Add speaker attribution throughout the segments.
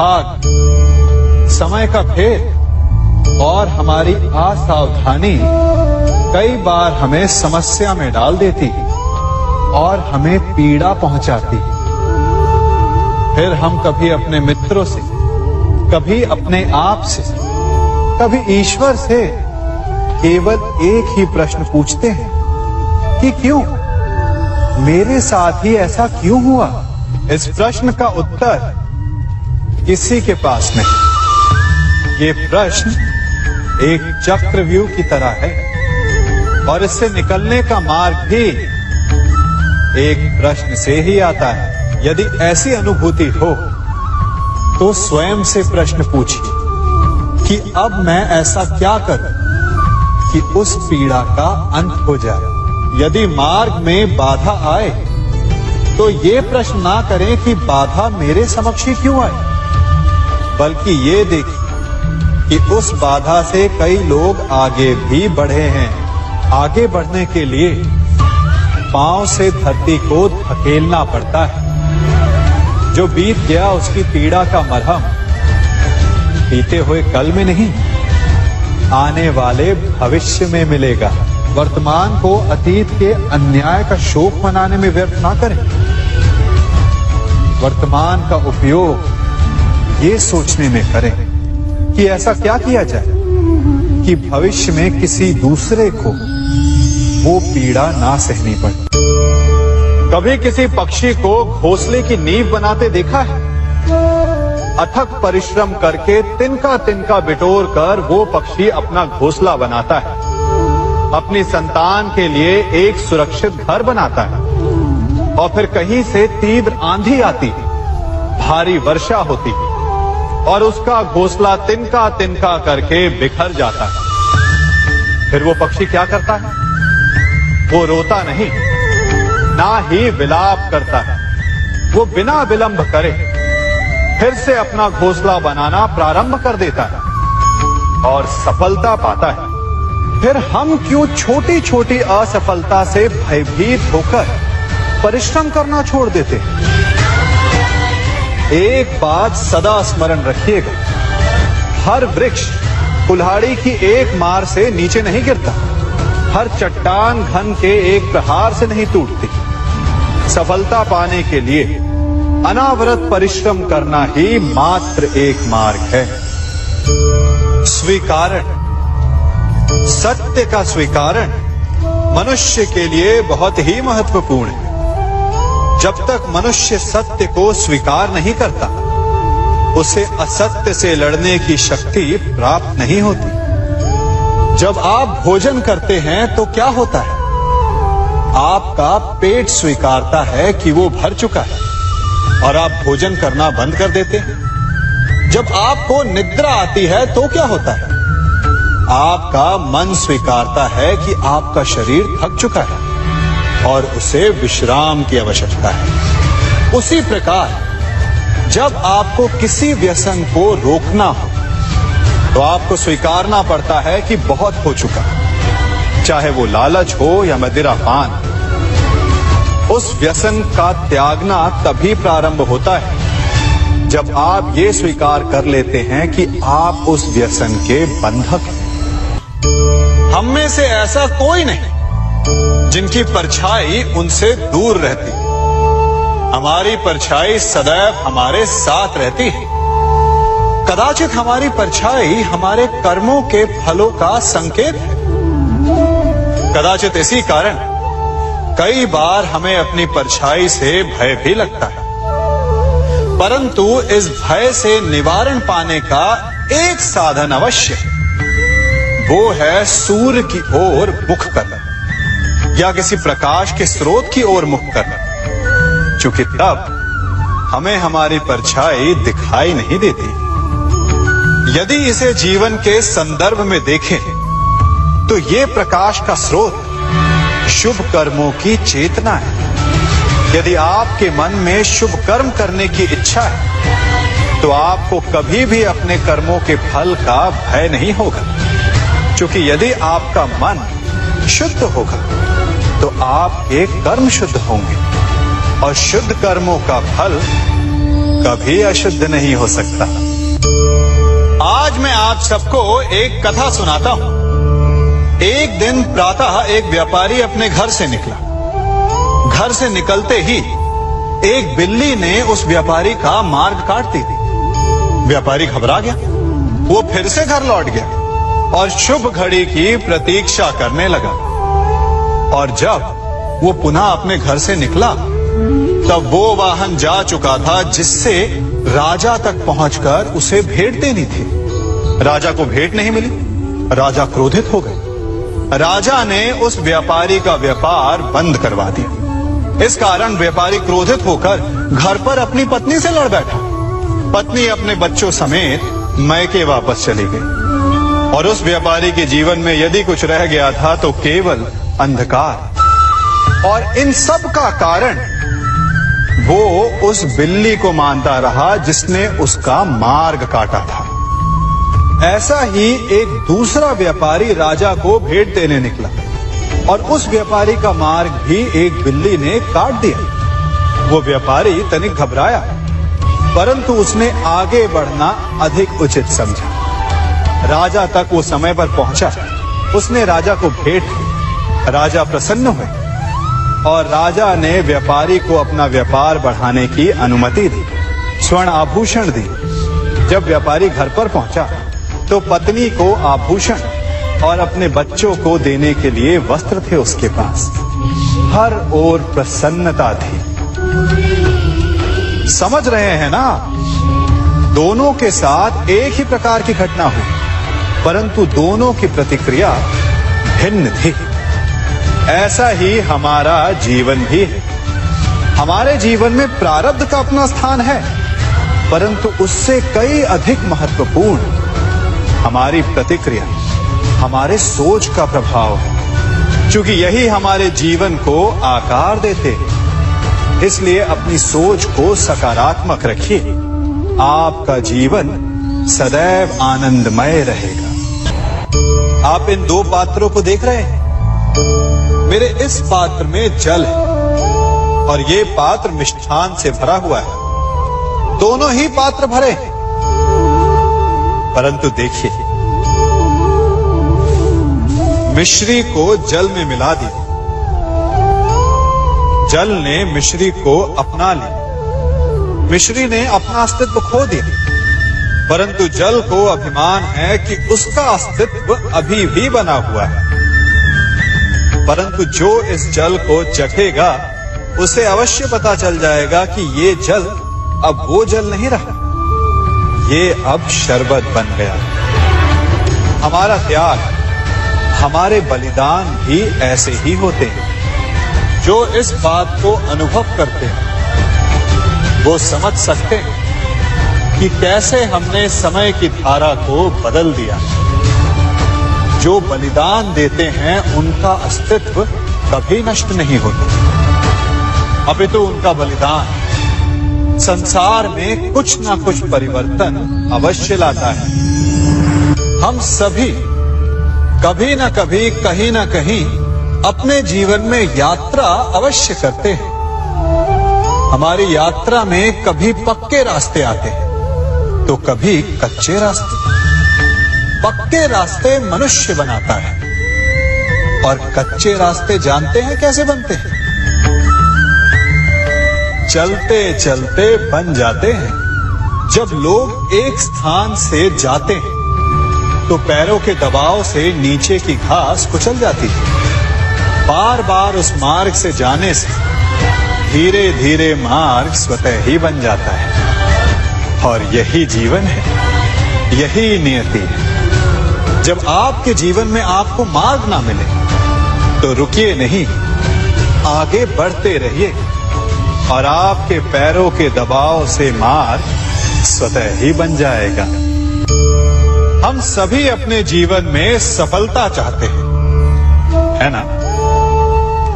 Speaker 1: भाग, समय का फेर और हमारी असावधानी कई बार हमें समस्या में डाल देती और हमें पीड़ा पहुंचाती। फिर हम कभी अपने मित्रों से, कभी अपने आप से, कभी ईश्वर से केवल एक ही प्रश्न पूछते हैं कि क्यों, मेरे साथ ही ऐसा क्यों हुआ? इस प्रश्न का उत्तर किसी के पास नहीं। ये प्रश्न एक चक्रव्यूह की तरह है और इससे निकलने का मार्ग भी एक प्रश्न से ही आता है। यदि ऐसी अनुभूति हो तो स्वयं से प्रश्न पूछिए कि अब मैं ऐसा क्या करूं कि उस पीड़ा का अंत हो जाए। यदि मार्ग में बाधा आए तो ये प्रश्न ना करें कि बाधा मेरे समक्ष ही क्यों आई, बल्कि ये देखें कि उस बाधा से कई लोग आगे भी बढ़े हैं। आगे बढ़ने के लिए पांव से धरती को धकेलना पड़ता है। जो बीत गया उसकी पीड़ा का मरहम बीते हुए कल में नहीं, आने वाले भविष्य में मिलेगा। वर्तमान को अतीत के अन्याय का शोक मनाने में व्यर्थ ना करें। वर्तमान का उपयोग ये सोचने में करें कि ऐसा क्या किया जाए कि भविष्य में किसी दूसरे को वो पीड़ा ना सहनी पड़े। कभी किसी पक्षी को घोंसले की नींव बनाते देखा है? अथक परिश्रम करके तिनका तिनका बिटोर कर वो पक्षी अपना घोंसला बनाता है, अपनी संतान के लिए एक सुरक्षित घर बनाता है। और फिर कहीं से तीव्र आंधी आती है, भारी वर्षा होती है और उसका घोंसला तिनका तिनका करके बिखर जाता है। फिर वो पक्षी क्या करता है? वो रोता नहीं, ना ही विलाप करता है। वो बिना विलंब करे फिर से अपना घोंसला बनाना प्रारंभ कर देता है और सफलता पाता है। फिर हम क्यों छोटी छोटी असफलता से भयभीत होकर परिश्रम करना छोड़ देते हैं? एक बात सदा स्मरण रखिएगा, हर वृक्ष कुल्हाड़ी की एक मार से नीचे नहीं गिरता, हर चट्टान घन के एक प्रहार से नहीं टूटती। सफलता पाने के लिए अनावरत परिश्रम करना ही मात्र एक मार्ग है। स्वीकारण, सत्य का स्वीकारण मनुष्य के लिए बहुत ही महत्वपूर्ण है। जब तक मनुष्य सत्य को स्वीकार नहीं करता, उसे असत्य से लड़ने की शक्ति प्राप्त नहीं होती। जब आप भोजन करते हैं तो क्या होता है? आपका पेट स्वीकारता है कि वो भर चुका है और आप भोजन करना बंद कर देते हैं। जब आपको निद्रा आती है तो क्या होता है? आपका मन स्वीकारता है कि आपका शरीर थक चुका है और उसे विश्राम की आवश्यकता है। उसी प्रकार जब आपको किसी व्यसन को रोकना हो तो आपको स्वीकारना पड़ता है कि बहुत हो चुका, चाहे वो लालच हो या मदिरापान। उस व्यसन का त्यागना तभी प्रारंभ होता है जब आप ये स्वीकार कर लेते हैं कि आप उस व्यसन के बंधक हैं। हम में से ऐसा कोई नहीं जिनकी परछाई उनसे दूर रहती। हमारी परछाई सदैव हमारे साथ रहती है। कदाचित हमारी परछाई हमारे कर्मों के फलों का संकेत है। कदाचित इसी कारण कई बार हमें अपनी परछाई से भय भी लगता है, परंतु इस भय से निवारण पाने का एक साधन अवश्य है। वो है सूर्य की ओर मुख करना या किसी प्रकाश के स्रोत की ओर मुख करना, क्योंकि तब हमें हमारी परछाई दिखाई नहीं देती। यदि इसे जीवन के संदर्भ में देखें तो ये प्रकाश का स्रोत शुभ कर्मों की चेतना है। यदि आपके मन में शुभ कर्म करने की इच्छा है तो आपको कभी भी अपने कर्मों के फल का भय नहीं होगा, क्योंकि यदि आपका मन शुद्ध होगा तो आपके कर्म शुद्ध होंगे और शुद्ध कर्मों का फल कभी अशुद्ध नहीं हो सकता। आज मैं आप सबको एक कथा सुनाता हूं। एक दिन प्रातः एक व्यापारी अपने घर से निकला। घर से निकलते ही एक बिल्ली ने उस व्यापारी का मार्ग काट दी। व्यापारी घबरा गया। वो फिर से घर लौट गया और शुभ घड़ी की प्रतीक्षा करने लगा। और जब वो पुनः अपने घर से निकला तब वो वाहन जा चुका था जिससे राजा तक पहुंचकर उसे भेंट देनी थी। राजा को भेंट नहीं मिली। राजा क्रोधित हो गए। राजा ने उस व्यापारी का व्यापार बंद करवा दिया। इस कारण व्यापारी क्रोधित होकर घर पर अपनी पत्नी से लड़ बैठा। पत्नी अपने बच्चों समेत मैके वापस चली गई और उस व्यापारी के जीवन में यदि कुछ रह गया था तो केवल अंधकार। और इन सब का कारण वो उस बिल्ली को मानता रहा जिसने उसका मार्ग काटा था। ऐसा ही एक दूसरा व्यापारी राजा को भेंट देने निकला और उस व्यापारी का मार्ग भी एक बिल्ली ने काट दिया। वो व्यापारी तनिक घबराया, परंतु उसने आगे बढ़ना अधिक उचित समझा। राजा तक वो समय पर पहुंचा। उसने राजा को भेंट दी। राजा प्रसन्न हुए और राजा ने व्यापारी को अपना व्यापार बढ़ाने की अनुमति दी, स्वर्ण आभूषण दी। जब व्यापारी घर पर पहुंचा तो पत्नी को आभूषण और अपने बच्चों को देने के लिए वस्त्र थे उसके पास। हर ओर प्रसन्नता थी। समझ रहे हैं ना? दोनों के साथ एक ही प्रकार की घटना हुई, परंतु दोनों की प्रतिक्रिया भिन्न थी। ऐसा ही हमारा जीवन भी है। हमारे जीवन में प्रारब्ध का अपना स्थान है, परंतु उससे कई अधिक महत्वपूर्ण हमारी प्रतिक्रिया, हमारे सोच का प्रभाव है। क्योंकि यही हमारे जीवन को आकार देते हैं। इसलिए अपनी सोच को सकारात्मक रखिए। आपका जीवन सदैव आनंदमय रहेगा। आप इन दो पात्रों को देख रहे हैं। मेरे इस पात्र में जल है और ये पात्र मिष्ठान से भरा हुआ है। दोनों ही पात्र भरे हैं, परंतु देखिए, मिश्री को जल में मिला दिया। जल ने मिश्री को अपना लिया। मिश्री ने अपना अस्तित्व खो दिया, परंतु जल को अभिमान है कि उसका अस्तित्व अभी भी बना हुआ है। परंतु जो इस जल को चखेगा उसे अवश्य पता चल जाएगा कि ये जल अब वो जल नहीं रहा, ये अब शरबत बन गया। हमारा त्याग, हमारे बलिदान भी ऐसे ही होते हैं। जो इस बात को अनुभव करते हैं वो समझ सकते हैं कि कैसे हमने समय की धारा को बदल दिया। जो बलिदान देते हैं उनका अस्तित्व कभी नष्ट नहीं होता, अपितु उनका बलिदान संसार में कुछ ना कुछ परिवर्तन अवश्य लाता है। हम सभी कभी न कभी, कहीं न कहीं अपने जीवन में यात्रा अवश्य करते हैं। हमारी यात्रा में कभी पक्के रास्ते आते हैं तो कभी कच्चे रास्ते। पक्के रास्ते मनुष्य बनाता है और कच्चे रास्ते जानते हैं कैसे बनते हैं? चलते चलते बन जाते हैं। जब लोग एक स्थान से जाते हैं तो पैरों के दबाव से नीचे की घास कुचल जाती है। बार बार उस मार्ग से जाने से धीरे धीरे मार्ग स्वतः ही बन जाता है। और यही जीवन है, यही नियति है। जब आपके जीवन में आपको मार्ग ना मिले तो रुकिए नहीं, आगे बढ़ते रहिए और आपके पैरों के दबाव से मार्ग स्वतः ही बन जाएगा। हम सभी अपने जीवन में सफलता चाहते हैं, है ना?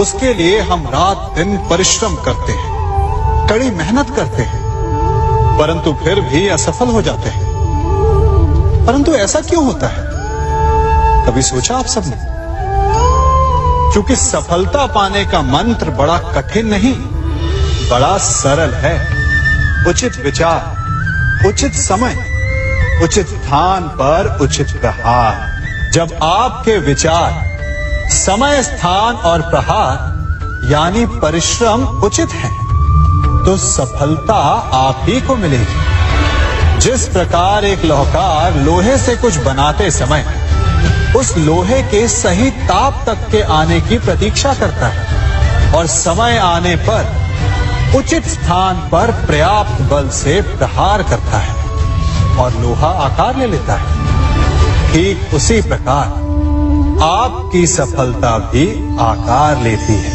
Speaker 1: उसके लिए हम रात दिन परिश्रम करते हैं, कड़ी मेहनत करते हैं, परंतु फिर भी असफल हो जाते हैं। परंतु ऐसा क्यों होता है? कभी सोचा आप सबने? क्योंकि सफलता पाने का मंत्र बड़ा कठिन नहीं, बड़ा सरल है। उचित विचार, उचित समय, उचित स्थान पर उचित प्रहार। जब आपके विचार, समय, स्थान और प्रहार यानी परिश्रम उचित हैं, तो सफलता आप ही को मिलेगी। जिस प्रकार एक लोहार लोहे से कुछ बनाते समय उस लोहे के सही ताप तक के आने की प्रतीक्षा करता है और समय आने पर उचित स्थान पर पर्याप्त बल से प्रहार करता है और लोहा आकार ले लेता है, ठीक उसी प्रकार आपकी सफलता भी आकार लेती है।